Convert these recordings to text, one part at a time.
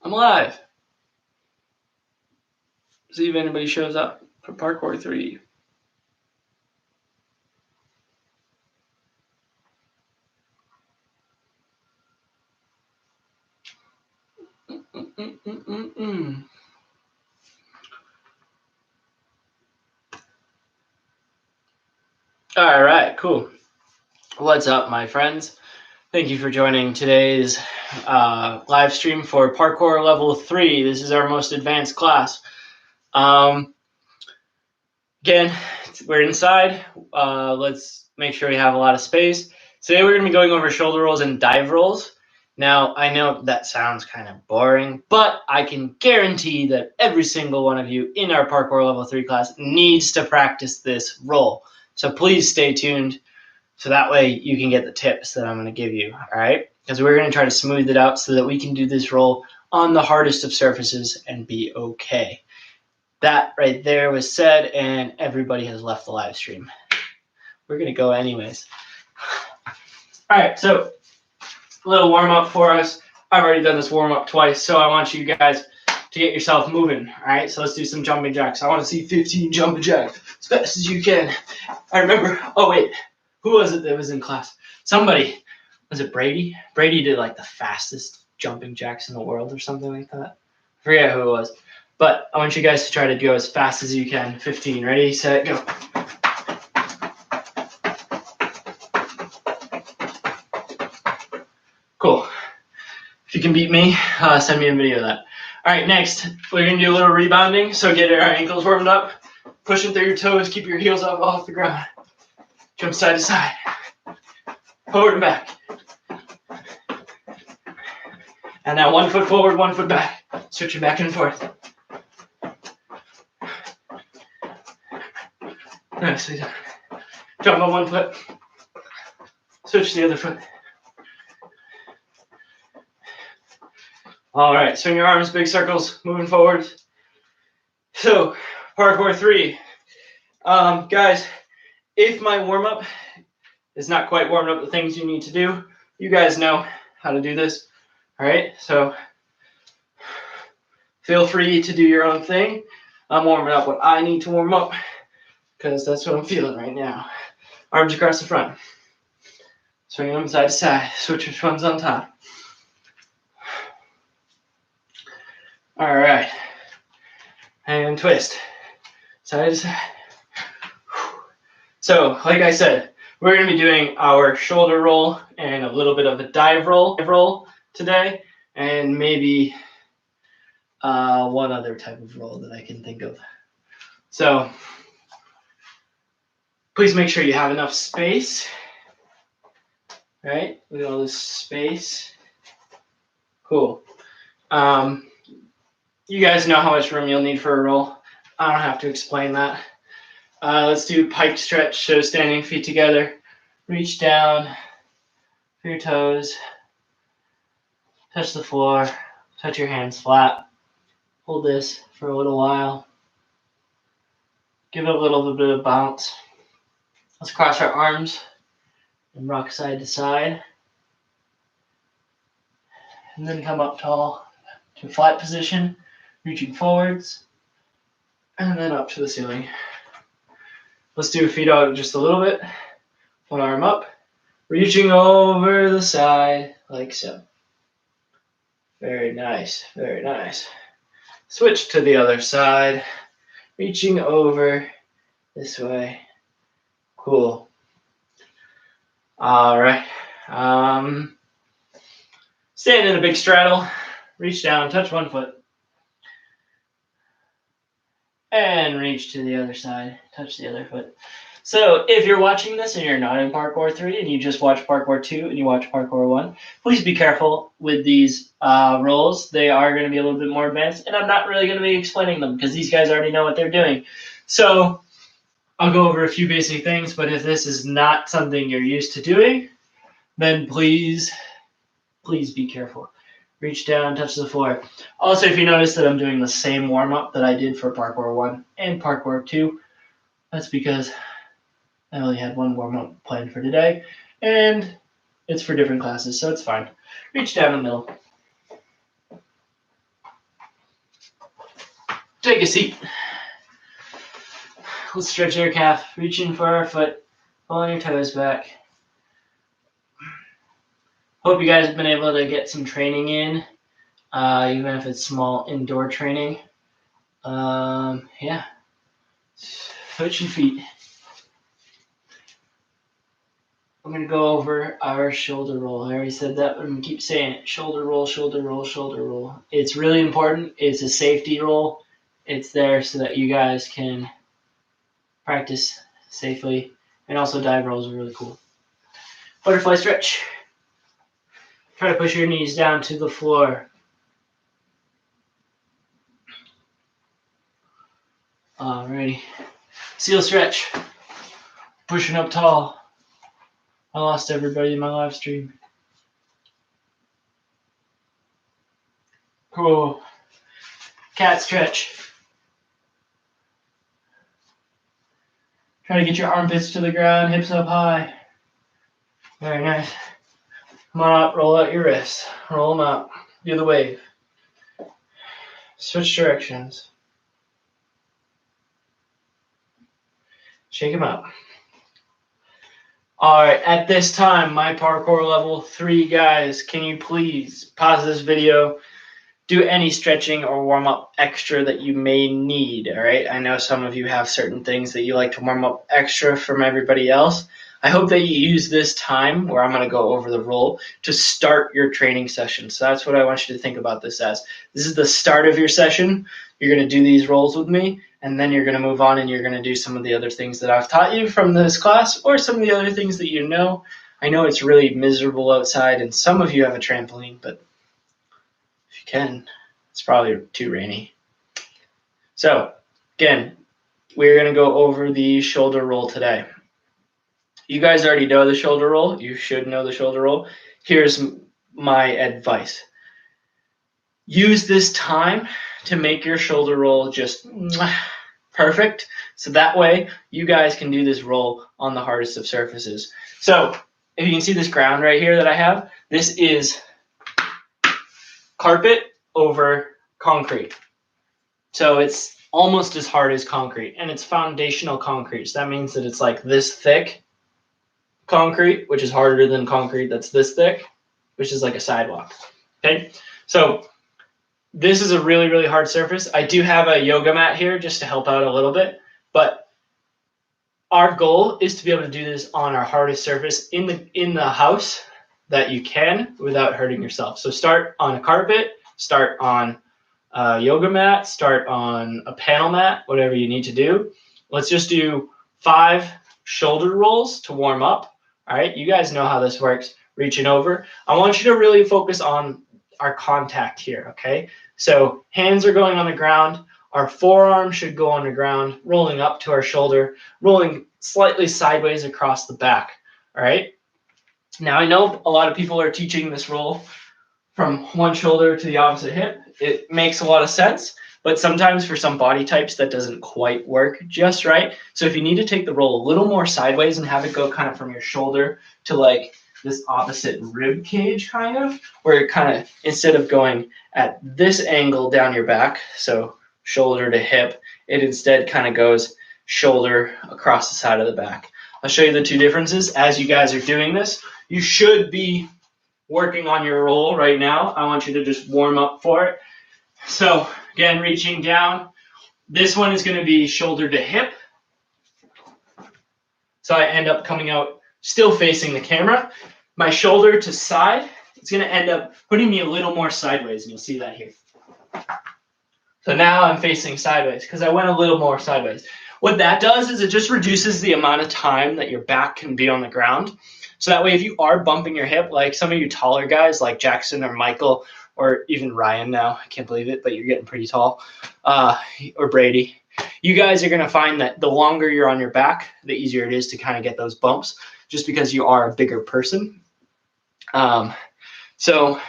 I'm live. See if anybody shows up for Parkour 3. All right, cool. What's up, my friends? Thank you for joining today's live stream for Parkour Level 3. This is our most advanced class. Again, we're inside. Let's make sure we have a lot of space. Today we're going to be going over shoulder rolls and dive rolls. Now, I know that sounds kind of boring, but I can guarantee that every single one of you in our Parkour Level 3 class needs to practice this roll. So please stay tuned so that way you can get the tips that I'm going to give you, all right? Because we're going to try to smooth it out so that we can do this roll on the hardest of surfaces and be okay. That right there was said, and everybody has left the live stream. We're going to go anyways. All right, so a little warm-up for us. I've already done this warm-up twice, so I want you guys to get yourself moving, all right? So let's do some jumping jacks. I want to see 15 jumping jacks as fast as you can. I remember, oh, wait, who was it that was in class? Somebody, was it Brady? Brady did like the fastest jumping jacks in the world or something like that. I forget who it was. But I want you guys to try to go as fast as you can. 15, ready, set, go. Cool. If you can beat me, send me a video of that. All right, next, we're going to do a little rebounding. So get our ankles warmed up. Pushing through your toes. Keep your heels up off the ground. Jump side to side. Forward and back. And now 1 foot forward, 1 foot back. Switching back and forth. Nicely done. Jump on 1 foot. Switch to the other foot. All right, swing your arms, big circles, moving forward. So, Parkour 3. Guys, if my warm-up is not quite warmed up the things you need to do, you guys know how to do this. All right, so feel free to do your own thing. I'm warming up what I need to warm up because that's what I'm feeling right now. Arms across the front. Swing them side to side. Switch which one's on top. All right. And twist. Side to side. So, like I said, we're going to be doing our shoulder roll and a little bit of a dive roll today, and maybe one other type of roll that I can think of. So, please make sure you have enough space. Right? Look at all this space. Cool. You guys know how much room you'll need for a roll. I don't have to explain that. Let's do pike stretch. So standing feet together. Reach down for your toes. Touch the floor. Touch your hands flat. Hold this for a little while. Give it a little bit of bounce. Let's cross our arms and rock side to side. And then come up tall to a flat position, reaching forwards, and then up to the ceiling. Let's do feet out just a little bit. One arm up, reaching over the side like so. Very nice, very nice. Switch to the other side, reaching over this way. Cool. All right. Stand in a big straddle. Reach down, touch 1 foot. And reach to the other side, touch the other foot. So if you're watching this and you're not in Parkour 3 and you just watch Parkour 2 and you watch Parkour 1, please be careful with these rolls. They are going to be a little bit more advanced, and I'm not really going to be explaining them because these guys already know what they're doing. So I'll go over a few basic things, but if this is not something you're used to doing, then please be careful. Reach down, touch the floor. Also, if you notice that I'm doing the same warm-up that I did for Parkour 1 and Parkour 2, that's because I only had one warm-up planned for today, and it's for different classes, so it's fine. Reach down the middle. Take a seat. Let's stretch our calf. Reach in for our foot. Pulling your toes back. Hope you guys have been able to get some training in, even if it's small indoor training. Yeah. Switch your feet. I'm going to go over our shoulder roll. I already said that, but I'm going to keep saying it. Shoulder roll, shoulder roll, shoulder roll. It's really important. It's a safety roll. It's there so that you guys can practice safely. And also dive rolls are really cool. Butterfly stretch. Try to push your knees down to the floor. Alrighty. Seal stretch. Pushing up tall. I lost everybody in my live stream. Cool. Cat stretch. Try to get your armpits to the ground, hips up high. Very nice. Come on up, roll out your wrists. Roll them out. Do the wave. Switch directions. Shake them out. All right, at this time, my parkour level 3 guys, can you please pause this video, do any stretching or warm up extra that you may need, all right? I know some of you have certain things that you like to warm up extra from everybody else. I hope that you use this time where I'm going to go over the roll to start your training session. So that's what I want you to think about this as. This is the start of your session. You're going to do these rolls with me, and then you're going to move on and you're going to do some of the other things that I've taught you from this class or some of the other things that you know. I know it's really miserable outside, and some of you have a trampoline, but if you can, it's probably too rainy. So, again, we're going to go over the shoulder roll today. You guys already know the shoulder roll. You should know the shoulder roll. Here's my advice. Use this time to make your shoulder roll just perfect. So that way you guys can do this roll on the hardest of surfaces. So if you can see this ground right here that I have, this is carpet over concrete. So it's almost as hard as concrete, and it's foundational concrete. So that means that it's like this thick concrete, which is harder than concrete that's this thick, which is like a sidewalk. Okay, so this is a really, really hard surface. I do have a yoga mat here just to help out a little bit, but our goal is to be able to do this on our hardest surface in the house that you can without hurting yourself. So start on a carpet, start on a yoga mat, start on a panel mat, whatever you need to do. Let's just do 5 shoulder rolls to warm up. All right, you guys know how this works. Reaching over. I want you to really focus on our contact here, okay? So hands are going on the ground. Our forearm should go on the ground, rolling up to our shoulder, rolling slightly sideways across the back, all right? Now, I know a lot of people are teaching this roll from one shoulder to the opposite hip. It makes a lot of sense, but sometimes for some body types that doesn't quite work just right. So if you need to take the roll a little more sideways and have it go kind of from your shoulder to like this opposite rib cage kind of, where it kind of, instead of going at this angle down your back, so shoulder to hip, it instead kind of goes shoulder across the side of the back. I'll show you the 2 differences as you guys are doing this. You should be working on your roll right now. I want you to just warm up for it. So again, reaching down. This one is going to be shoulder to hip. So I end up coming out still facing the camera. My shoulder to side, it's going to end up putting me a little more sideways, and you'll see that here. So now I'm facing sideways because I went a little more sideways. What that does is it just reduces the amount of time that your back can be on the ground. So that way, if you are bumping your hip, like some of you taller guys like Jackson or Michael, or even Ryan now, I can't believe it, but you're getting pretty tall, or Brady, you guys are going to find that the longer you're on your back, the easier it is to kind of get those bumps, just because you are a bigger person. So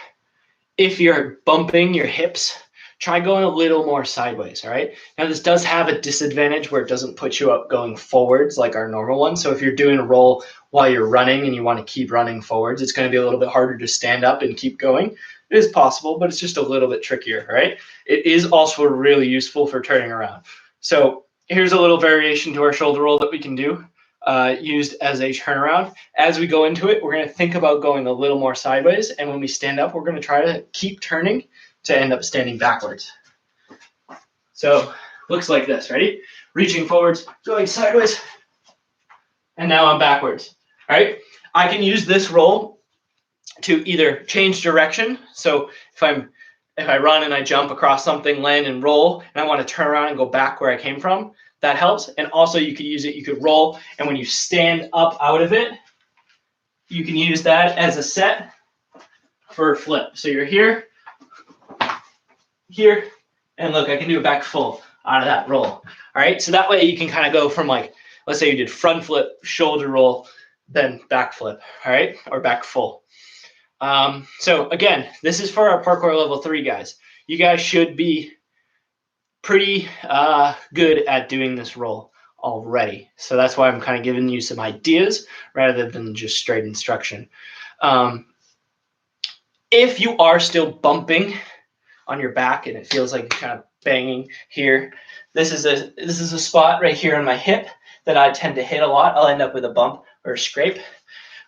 if you're bumping your hips, try going a little more sideways, all right? Now, this does have a disadvantage where it doesn't put you up going forwards like our normal one. So if you're doing a roll while you're running and you want to keep running forwards, it's going to be a little bit harder to stand up and keep going. It is possible, but it's just a little bit trickier, right? It is also really useful for turning around. So here's a little variation to our shoulder roll that we can do, used as a turnaround. As we go into it, we're going to think about going a little more sideways, and when we stand up, we're going to try to keep turning to end up standing backwards. So looks like this, ready? Reaching forwards, going sideways, and now I'm backwards, all right? I can use this roll to either change direction. So if I run and I jump across something, land and roll, and I want to turn around and go back where I came from, that helps. And also you could use it, you could roll, and when you stand up out of it, you can use that as a set for a flip. So you're here, here, and look, I can do a back full out of that roll. All right, so that way you can kind of go from, like, let's say you did front flip, shoulder roll, then back flip, all right, or back full. So again, this is for our parkour level 3 guys. You guys should be pretty good at doing this roll already. So that's why I'm kind of giving you some ideas rather than just straight instruction. If you are still bumping on your back and it feels like you're kind of banging here, this is a spot right here on my hip that I tend to hit a lot. I'll end up with a bump or a scrape.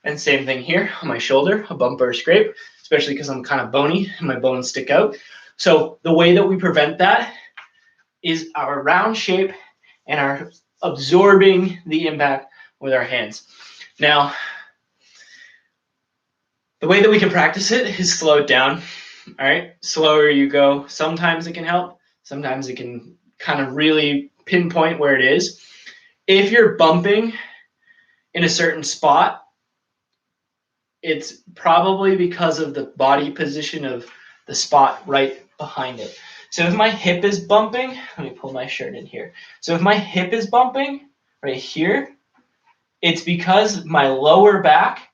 And same thing here on my shoulder, a bump or a scrape, especially because I'm kind of bony and my bones stick out. So the way that we prevent that is our round shape and our absorbing the impact with our hands. Now, the way that we can practice it is slow it down. All right, slower you go. Sometimes it can help. Sometimes it can kind of really pinpoint where it is. If you're bumping in a certain spot, it's probably because of the body position of the spot right behind it. So if my hip is bumping, let me pull my shirt in here. So if my hip is bumping right here, it's because my lower back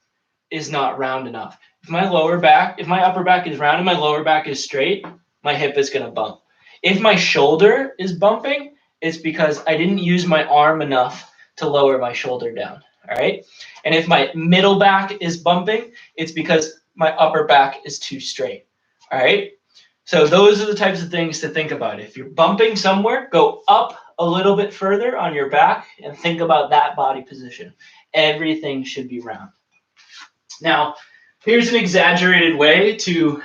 is not round enough. If my upper back is round and my lower back is straight, my hip is going to bump. If my shoulder is bumping, it's because I didn't use my arm enough to lower my shoulder down. All right. And if my middle back is bumping, it's because my upper back is too straight. All right. So those are the types of things to think about. If you're bumping somewhere, go up a little bit further on your back and think about that body position. Everything should be round. Now, here's an exaggerated way to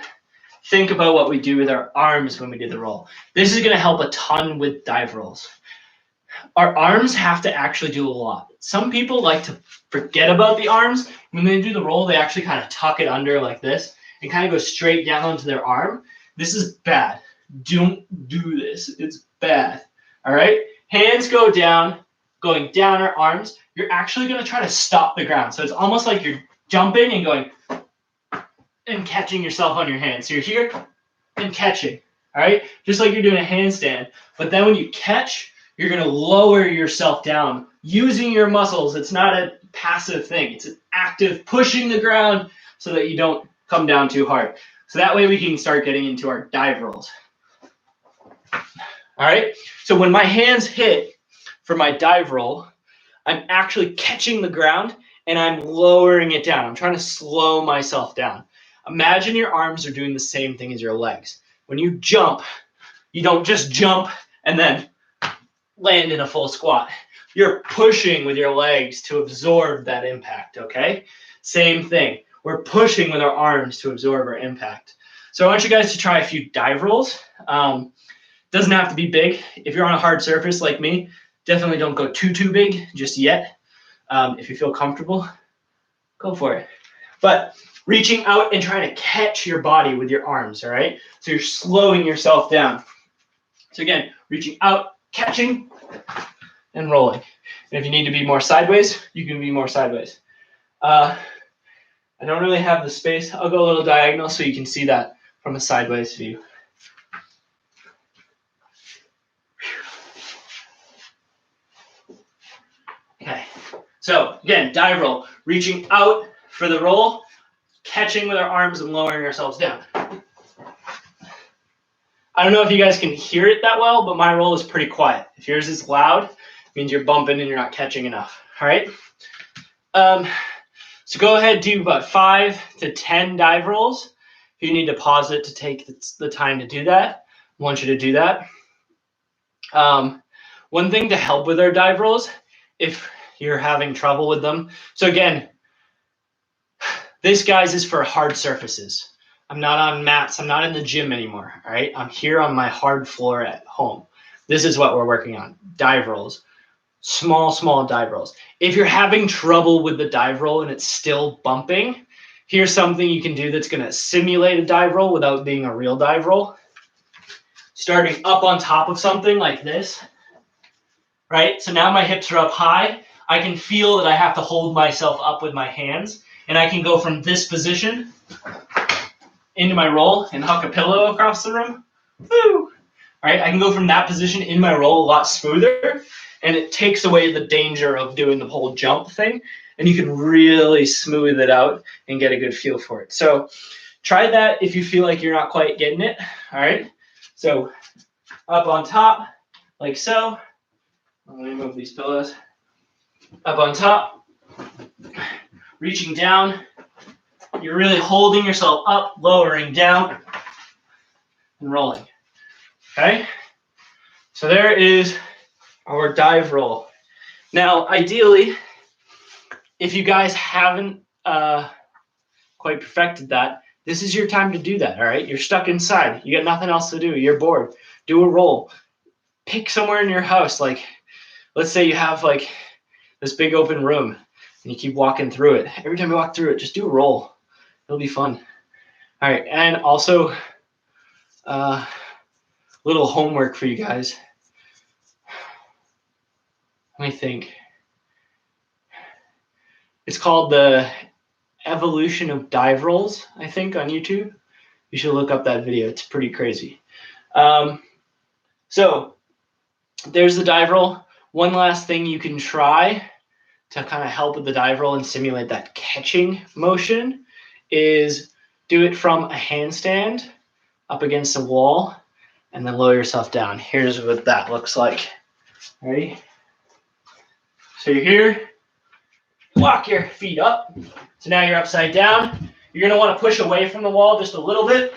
think about what we do with our arms when we do the roll. This is going to help a ton with dive rolls. Our arms have to actually do a lot. Some people like to forget about the arms. When they do the roll, they actually kind of tuck it under like this and kind of go straight down onto their arm. This is bad. Don't do this. It's bad. All right? Hands go down, going down our arms. You're actually going to try to stop the ground. So it's almost like you're jumping and going and catching yourself on your hands. So you're here and catching. All right? Just like you're doing a handstand. But then when you catch, you're going to lower yourself down using your muscles. It's not a passive thing. It's an active pushing the ground so that you don't come down too hard. So that way we can start getting into our dive rolls. All right. So when my hands hit for my dive roll, I'm actually catching the ground and I'm lowering it down. I'm trying to slow myself down. Imagine your arms are doing the same thing as your legs. When you jump, you don't just jump and then land in a full squat. You're pushing with your legs to absorb that impact, okay? Same thing. We're pushing with our arms to absorb our impact. So I want you guys to try a few dive rolls. Doesn't have to be big. If you're on a hard surface like me, definitely don't go too big just yet. If you feel comfortable, go for it. But reaching out and trying to catch your body with your arms, all right? So you're slowing yourself down. So again, reaching out, catching, and rolling. And if you need to be more sideways, you can be more sideways. I don't really have the space. I'll go a little diagonal so you can see that from a sideways view. Okay, so again, dive roll. Reaching out for the roll, catching with our arms and lowering ourselves down. I don't know if you guys can hear it that well, but my roll is pretty quiet. If yours is loud, it means you're bumping and you're not catching enough. All right? So go ahead, do about 5 to 10 dive rolls. If you need to pause it to take the time to do that, I want you to do that. One thing to help with our dive rolls, if you're having trouble with them. So again, this, guys, is for hard surfaces. I'm not on mats. I'm not in the gym anymore, all right? I'm here on my hard floor at home. This is what we're working on, dive rolls. Small dive rolls. If you're having trouble with the dive roll and it's still bumping, here's something you can do that's going to simulate a dive roll without being a real dive roll. Starting up on top of something like this, right? So now my hips are up high. I can feel that I have to hold myself up with my hands, and I can go from this position into my roll and huck a pillow across the room. Woo! All right, I can go from that position in my roll a lot smoother, and it takes away the danger of doing the whole jump thing, and you can really smooth it out and get a good feel for it. So try that if you feel like you're not quite getting it, all right? So up on top, like so. Let me move these pillows. Up on top, reaching down. You're really holding yourself up, lowering down, and rolling. Okay? So there is our dive roll. Now, ideally, if you guys haven't quite perfected that, this is your time to do that, all right? You're stuck inside. You got nothing else to do. You're bored. Do a roll. Pick somewhere in your house. Like, let's say you have like this big open room and you keep walking through it. Every time you walk through it, just do a roll. It'll be fun. All right, and also little homework for you guys. Let me think. It's called the Evolution of Dive Rolls, I think, on YouTube. You should look up that video. It's pretty crazy. So there's the dive roll. One last thing you can try to kind of help with the dive roll and simulate that catching motion is do it from a handstand up against a wall and then lower yourself down. Here's what that looks like. Ready? So you're here, walk your feet up. So now you're upside down. You're going to want to push away from the wall just a little bit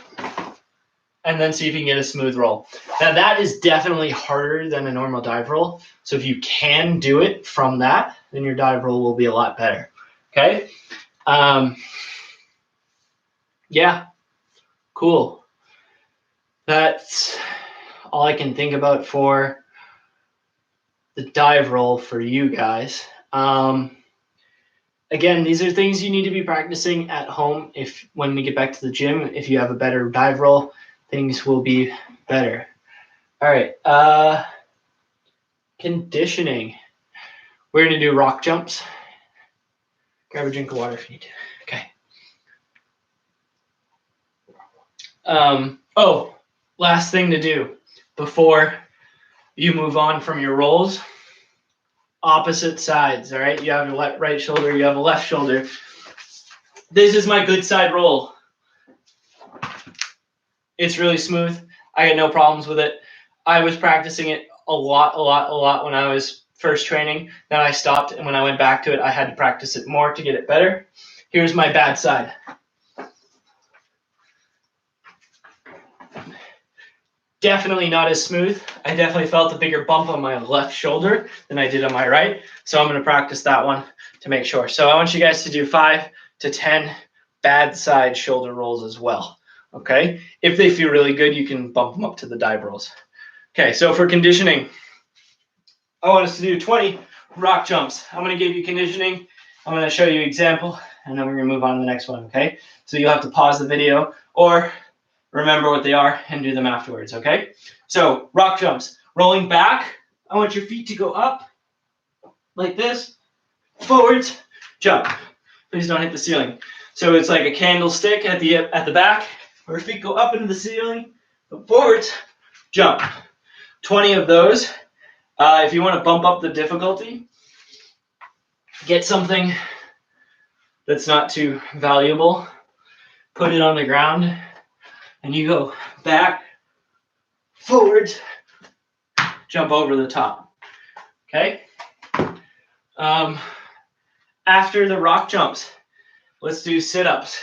and then see if you can get a smooth roll. Now that is definitely harder than a normal dive roll. So if you can do it from that, then your dive roll will be a lot better. Okay? Yeah, cool. That's all I can think about for the dive roll for you guys. Again, these are things you need to be practicing at home. If when we get back to the gym, if you have a better dive roll, things will be better. All right, conditioning. We're gonna do rock jumps. Grab a drink of water if you need to. Okay. Oh, last thing to do before you move on from your rolls. Opposite sides, all right? You have a right shoulder, you have a left shoulder. This is my good side roll. It's really smooth. I had no problems with it. I was practicing it a lot when I was first training. Then I stopped, and when I went back to it, I had to practice it more to get it better. Here's my bad side. Definitely not as smooth. I definitely felt a bigger bump on my left shoulder than I did on my right. So I'm going to practice that one to make sure. So I want you guys to do 5 to 10 bad side shoulder rolls as well. Okay. If they feel really good, you can bump them up to the dive rolls. Okay. So for conditioning, I want us to do 20 rock jumps. I'm going to give you conditioning. I'm going to show you an example, and then we're going to move on to the next one. Okay. So you'll have to pause the video or remember what they are and do them afterwards, okay? So rock jumps, rolling back. I want your feet to go up like this, forwards, jump. Please don't hit the ceiling. So it's like a candlestick at the back. Our feet go up into the ceiling, go forwards, jump. 20 of those. If you want to bump up the difficulty, get something that's not too valuable, put it on the ground, and you go back, forwards, jump over the top. Okay? After the rock jumps, let's do sit-ups.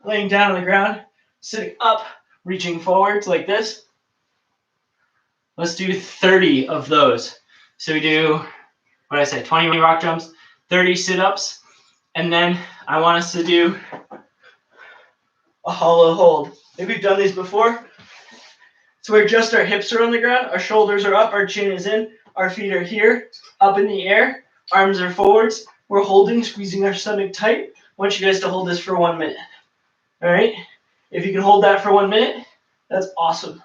laying down on the ground, sitting up, reaching forwards like this. Let's do 30 of those. So we do, what did I say, 20 rock jumps, 30 sit-ups, and then I want us to do a hollow hold. Maybe we've done these before. So where just our hips are on the ground, our shoulders are up, our chin is in, our feet are here, up in the air, arms are forwards. We're holding, squeezing our stomach tight. I want you guys to hold this for 1 minute. All right? If you can hold that for 1 minute, that's awesome.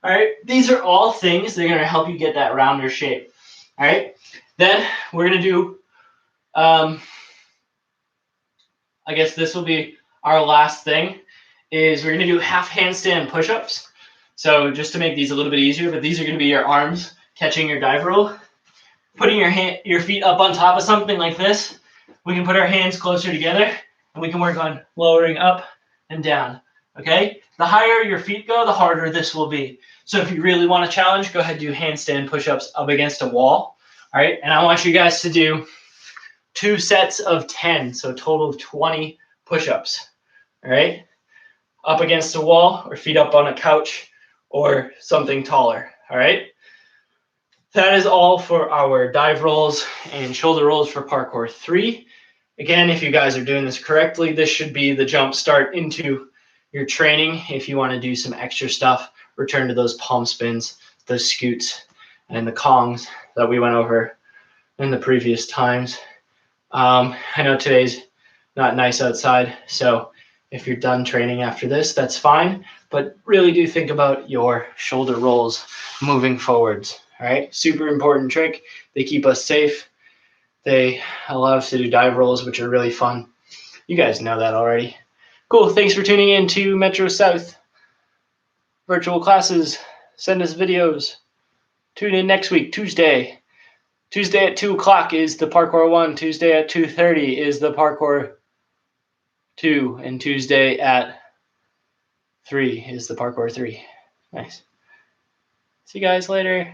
All right? These are all things that are going to help you get that rounder shape. All right? Then we're going to do, I guess this will be our last thing, is we're going to do half handstand push-ups. So just to make these a little bit easier, but these are going to be your arms catching your dive roll, putting your feet up on top of something like this. We can put our hands closer together, and we can work on lowering up and down, okay? The higher your feet go, the harder this will be. So if you really want to challenge, go ahead and do handstand push-ups up against a wall, all right? And I want you guys to do 2 sets of 10, so a total of 20 push-ups, all right? Up against a wall or feet up on a couch or something taller, all right? That is all for our dive rolls and shoulder rolls for parkour 3. Again, if you guys are doing this correctly, this should be the jump start into your training. If you want to do some extra stuff, return to those palm spins, those scoots, and the kongs that we went over in the previous times. I know today's not nice outside, so if you're done training after this, that's fine, but really do think about your shoulder rolls moving forwards, all right? Super important trick. They keep us safe. They allow us to do dive rolls, which are really fun. You guys know that already. Cool, thanks for tuning in to Metro South virtual classes. Send us videos. Tune in next week, Tuesday. Tuesday at 2 o'clock is the Parkour 1. Tuesday at 2:30 is the Parkour 2. And Tuesday at 3 is the Parkour 3. Nice. See you guys later.